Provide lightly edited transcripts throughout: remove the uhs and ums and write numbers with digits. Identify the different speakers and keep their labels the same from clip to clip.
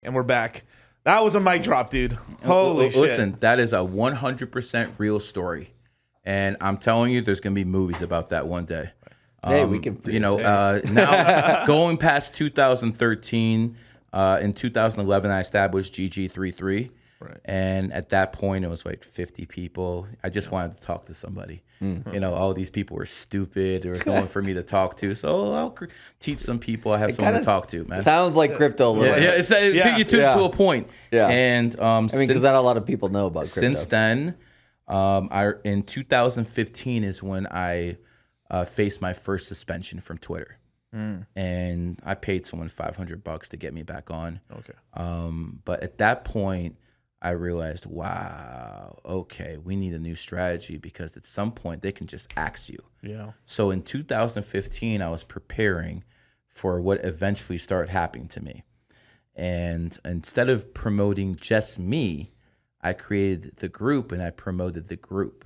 Speaker 1: And we're back. That was a mic drop, dude. Holy shit.
Speaker 2: Listen, that is a 100% real story. And I'm telling you, there's going to be movies about that one day.
Speaker 3: Hey, we can,
Speaker 2: now going past 2013, in 2011, I established GG33.
Speaker 1: Right.
Speaker 2: And at that point, it was like 50 people. I just wanted to talk to somebody. You know, all these people were stupid. There was no one for me to talk to. So I'll teach some people. I have someone to talk to, man.
Speaker 3: Sounds like crypto.
Speaker 2: You took to a point.
Speaker 3: Yeah.
Speaker 2: And
Speaker 3: I mean, because not a lot of people know about crypto.
Speaker 2: Since then, in 2015 is when I faced my first suspension from Twitter. And I paid someone $500 to get me back on.
Speaker 1: Okay.
Speaker 2: But at that point, I realized, wow, okay, we need a new strategy because at some point they can just axe you.
Speaker 1: Yeah.
Speaker 2: So in 2015, I was preparing for what eventually started happening to me. And instead of promoting just me, I created the group and I promoted the group.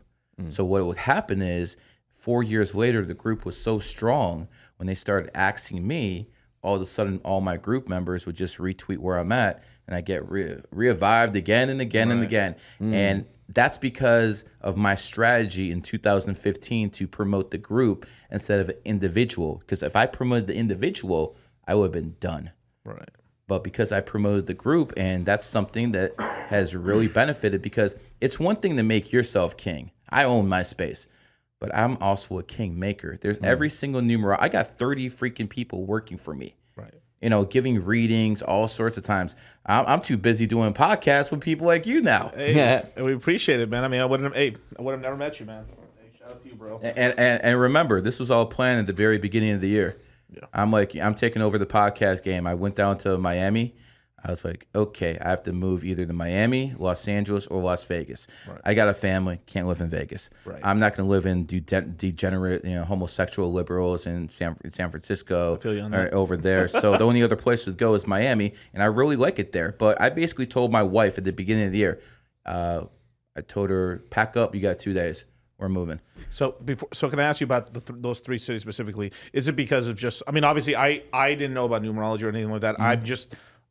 Speaker 2: So what would happen is 4 years later, the group was so strong when they started axing me, all of a sudden all my group members would just retweet where I'm at and I get revived again and again and again. And that's because of my strategy in 2015 to promote the group instead of an individual. Because if I promoted the individual, I would have been done.
Speaker 1: Right.
Speaker 2: But because I promoted the group, and that's something that has really benefited, because it's one thing to make yourself king. I own my space, but I'm also a king maker. There's every single numerology. I got 30 freaking people working for me.
Speaker 1: Right.
Speaker 2: You know, giving readings all sorts of times. I'm too busy doing podcasts with people like you now.
Speaker 1: Hey, we appreciate it, man. I mean, I wouldn't have never met you, man. Hey, shout out to you, bro.
Speaker 2: And remember, this was all planned at the very beginning of the year.
Speaker 1: Yeah.
Speaker 2: I'm taking over the podcast game. I went down to Miami. I was like, okay, I have to move either to Miami, Los Angeles, or Las Vegas.
Speaker 1: Right.
Speaker 2: I got a family, can't live in Vegas.
Speaker 1: Right.
Speaker 2: I'm not going to live in degenerate, homosexual liberals in San Francisco or over there. So the only other place to go is Miami, and I really like it there. But I basically told my wife at the beginning of the year, I told her, pack up, you got 2 days. We're moving.
Speaker 1: So can I ask you about those three cities specifically? Is it because of just? I mean, obviously, I didn't know about numerology or anything like that.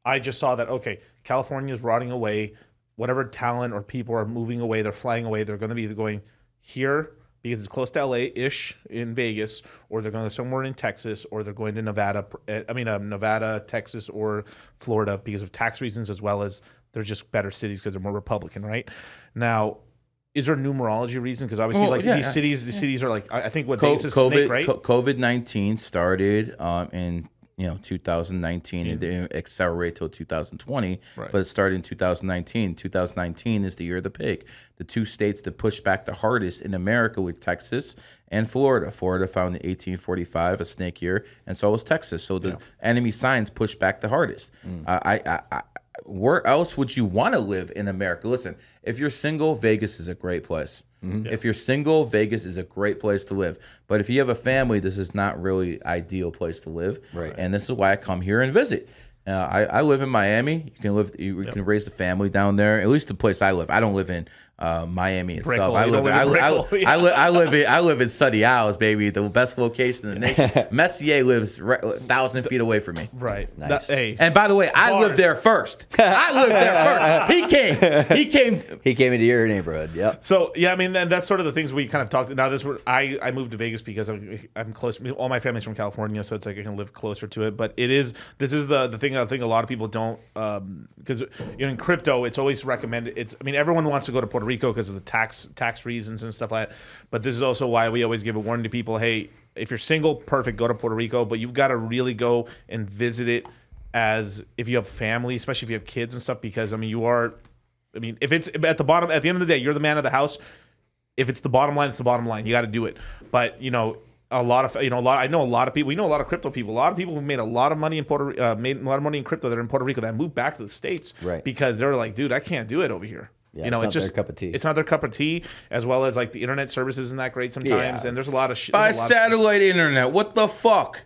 Speaker 1: I just saw that, okay, California is rotting away. Whatever talent or people are moving away, they're flying away. They're going to be either going here because it's close to LA-ish in Vegas, or they're going to somewhere in Texas, or they're going to Nevada. Nevada, Texas, or Florida because of tax reasons, as well as they're just better cities because they're more Republican, right? Now, is there a numerology reason? Because obviously, these cities are like, I think what Vegas is Snake, right?
Speaker 2: COVID-19 started in 2019, and didn't accelerate till 2020, but it started in 2019. 2019 is the year of the pig. The two states that pushed back the hardest in America were Texas and Florida. Florida found in 1845 a snake year, and so was Texas. So the enemy signs pushed back the hardest. Where else would you want to live in America? Listen, if you're single, Vegas is a great place. If you're single, Vegas is a great place to live. But if you have a family, this is not really ideal place to live.
Speaker 3: Right.
Speaker 2: And this is why I come here and visit. I live in Miami. You can raise the family down there. At least the place I live. I don't live in Miami itself. I live in Sunny Isles, baby, the best location in the nation. Messier lives 1,000 feet away from me.
Speaker 1: Right.
Speaker 3: Nice.
Speaker 2: And by the way, I lived there first. He came
Speaker 3: into your neighborhood. Yep.
Speaker 1: So yeah, I mean, and that's sort of the things we kind of talked. Now I moved to Vegas because I'm close. All my family's from California, so it's like I can live closer to it. But this is the thing I think a lot of people don't, because in crypto it's always recommended. Everyone wants to go to Puerto Rico because of the tax reasons and stuff like that. But this is also why we always give a warning to people: hey, if you're single, perfect, go to Puerto Rico. But you've got to really go and visit it as if you have family, especially if you have kids and stuff, because if it's at the bottom, at the end of the day, you're the man of the house. If it's the bottom line, it's the bottom line. You got to do it. But I know a lot of people. We know a lot of crypto people. A lot of people who made a lot of money in made a lot of money in crypto that are in Puerto Rico that moved back to the States,
Speaker 3: right?
Speaker 1: Because they're like, dude, I can't do it over here.
Speaker 3: Yeah, it's just their cup of tea.
Speaker 1: It's not their cup of tea, as well as like the internet service isn't that great sometimes, and there's a lot of shit.
Speaker 2: By satellite internet, what the fuck?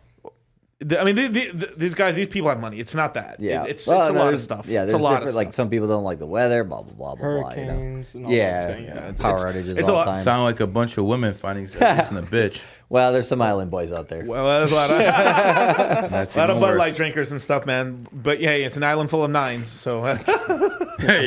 Speaker 1: These people have money. It's not that.
Speaker 3: Yeah,
Speaker 1: it's a lot of stuff.
Speaker 3: Yeah,
Speaker 1: it's a lot of stuff.
Speaker 3: Like some people don't like the weather, blah blah blah blah blah.
Speaker 4: Hurricanes and all
Speaker 3: yeah, power outages
Speaker 1: it's
Speaker 3: all the time.
Speaker 2: Sound like a bunch of women finding themselves in a bitch.
Speaker 3: Well, there's some island boys out there.
Speaker 1: Well, there's a lot of,
Speaker 2: That's
Speaker 1: a lot of
Speaker 2: even
Speaker 1: Bud
Speaker 2: worse.
Speaker 1: Light drinkers and stuff, man. But yeah, it's an island full of 9s, so
Speaker 2: Hey,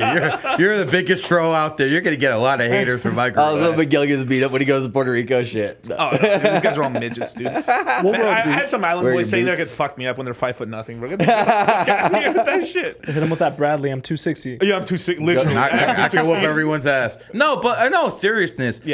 Speaker 2: you're the biggest throw out there. You're gonna get a lot of haters from my group.
Speaker 3: Oh, little Miguel gets beat up when he goes to Puerto Rico. Shit. No.
Speaker 1: oh, dude, these guys are all midgets, dude. Man, I had some island
Speaker 3: Wearing
Speaker 1: boys saying that
Speaker 3: boots.
Speaker 1: could fuck me up when they're 5'0". We're gonna get out of here with that shit.
Speaker 4: Hit him with that Bradley. I'm 260.
Speaker 1: Yeah, I'm too sick. Literally,
Speaker 2: I can whoop
Speaker 1: 216.
Speaker 2: everyone's ass. No, but I know seriousness.
Speaker 1: Yeah.